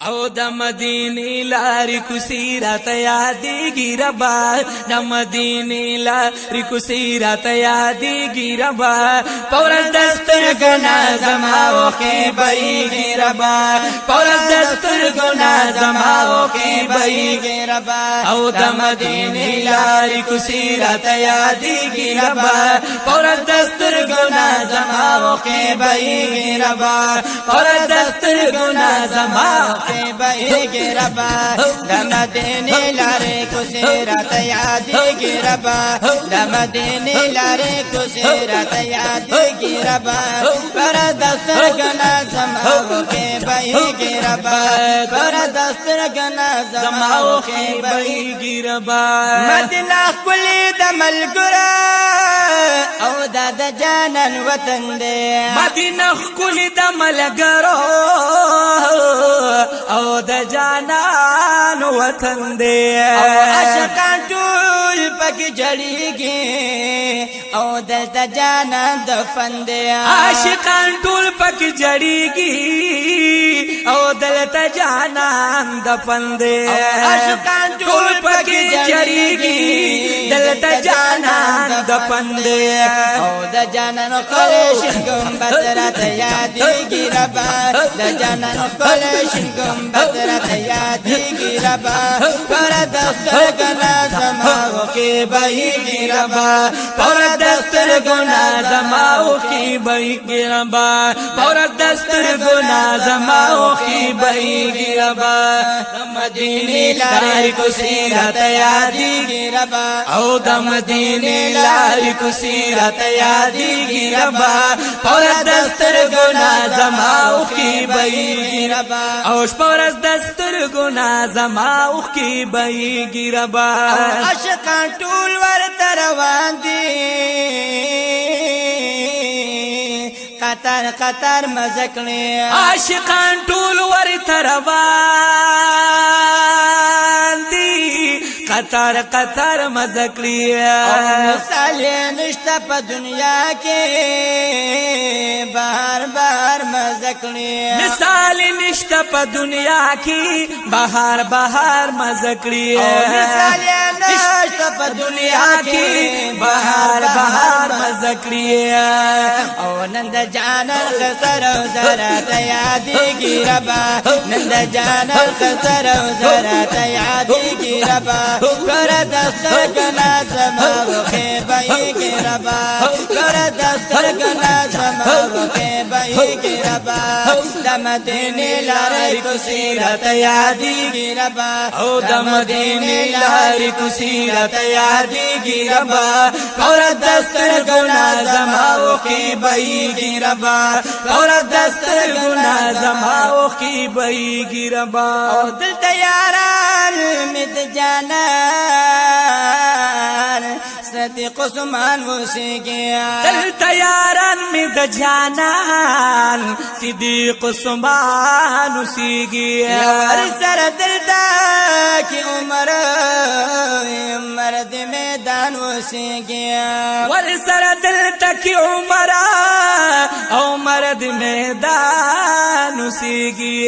او د مدینی لاری کوسی رات یادیږي ربا د مدینی لاری کوسی رات یادیږي ربا پورز دستر گنا زماو کې بېږي ربا پورز دستر گنا زماو کې بېږي ربا او د مدینی لاری کوسی رات یادیږي ربا پورز دستر گنا زماو کې بېږي ربا پورز دستر گنا زماو بېږي ربا د مدینې لارې کوڅې راته یادېږي ربا د مدینې لارې کوڅې راته یادېږي ربا پر دسترګو زما کې بېږي ربا پر دسترګو زما کې بېږي ربا مدینه ښکلې د ملګرو او د جانان وطن دی مدینه ښکلې د ملګرو او د جانان وطن دی عاشقان ټول پکې جړېږي او د جانان دفن دی عاشقان ټول پکې جړېږي او د جانان دفن دی عاشقان ټول پکې جړېږي د جانان دفن دی او د جانان قریش ګمبد راته یادېږي ربا د جانان قریش ګمبد راته یادېږي ربا پر دسترګو زما کې بېږي ربا پر دسترګو زما کې بېږي ربا پر دسترګو زما کې بېږي ربا د مدینې لارې کوڅې راته یادېږي ربا او د مدینې لارې کوڅې راته یادېږي ربا پر دسترګو زما کې بېږي ربا او شپه دسترګو زما کې بېږي ربا عاشقان ټول ورته روان دي قطر قطر مزه کړي عاشقان ټول ورته روان دي قطر قطر مزه کړي مثال نشته په دنیا کې بهر بهر مزه کړي مثال نشته په دنیا کې بهر بهر مزه کړي مثال نشته په دنیا کې بهر بهر مزه کړي او نن د جانان خسر او زرا ته یادېږي ربا نن د جانان خسر او زرا ته یادېږي ربا پر دسترګو زما کې بېږي ربا پر دسترګو زما کې بېږي ربا د مدینې لارې کوڅې راته یادېږي ربا او د مدینې لارې کوڅې راته یادېږي ربا پر دسترګو زما کې بېږي ربا پر دسترګو زما کې بېږي ربا او دلته یاران مې د جانان صدیق عثمان اوسېږي دلته یاران مې د جانان صدیق عثمان اوسېږي ورسره دلته کې عمر د میدان اوسېږي ورسره دلته کې عمر د میدان اوسېږي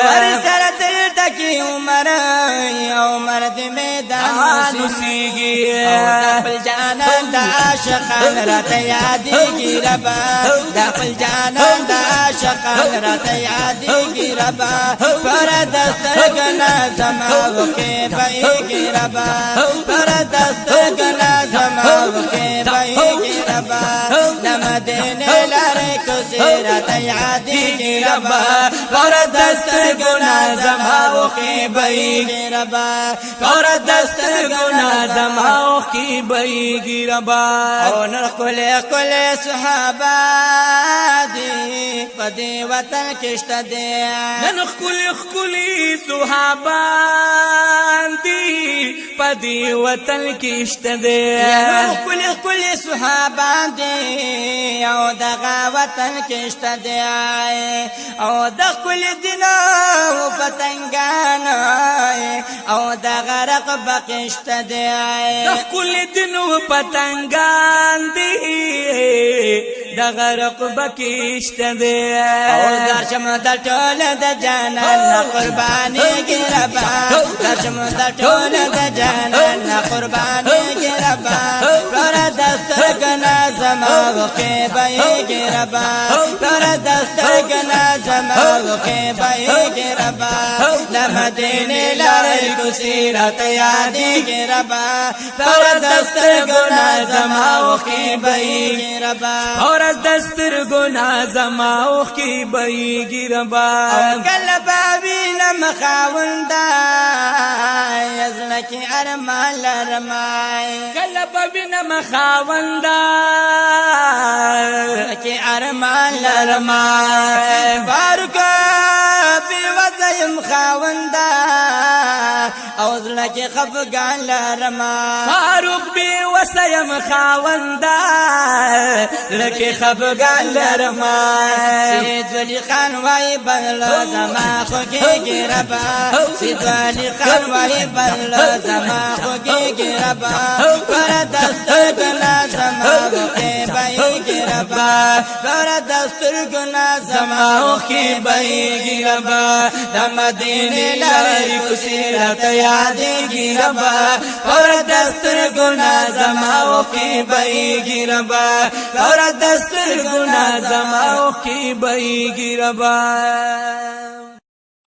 ورسره دلته کې عمر د میدان اوسېږي خپل جانان د عاشقان راته یادېږي ربا خپل جانان د عاشقان راته یادېږي ربا پر دسترګو زما کې بېږي ربا پر دسترګو زما کې بېږي ربا د مدینې لارې کوڅې راته یادېږي ربا پر دسترګو زما کې بېږي ربا پر دسترګو زما کې بېږي ربا او نور ښکلې ښکلې صحابه دي په دې وطن کې شته دي نن ښکلې ښکلې صحابه دي په دې وطن کې شته دي نن ښکلې ښکلې صحابه دي او دغه وطن کې شته دي او د ښکلې دینو پتنګانو او د غرق بقشت دی کل دنو پتنگان دی د غرق بقشت دی او درشم د ټول د جانان قرباني ګربا درشم د ټول د جانان قرباني ګربا پر دستر کنا زما وکي بای ګربا پر دستر کنا زما وکي بای ګربا لمدینه لای کو سیرت یاد ګربا پر دستر کنا زما وکي بای ګربا اور دستر گنا زما وکي بای ګربا قلبا وینم خاوندا یزلکی ارمان لرمای قلبا وینم خاوندا کی ارمان لرمای فاروق بی وزیم خاوندا اوزلکی خفگان لرمای فاروق بی وسیم خاوندا لکی خفگان لرمای سید ولی خان وای بلو زما خوگی گربا سید ولی خان وای بلو زما خوگی گربا پر دستر گنا زما خوگی بای گربا پر دستر گنا زما خوگی بای گربا د مدینه لاری کو سیرت یاد گربا پر دستر گنا زما خوگی بای گربا پر دستر گنا زما کی بای ګربا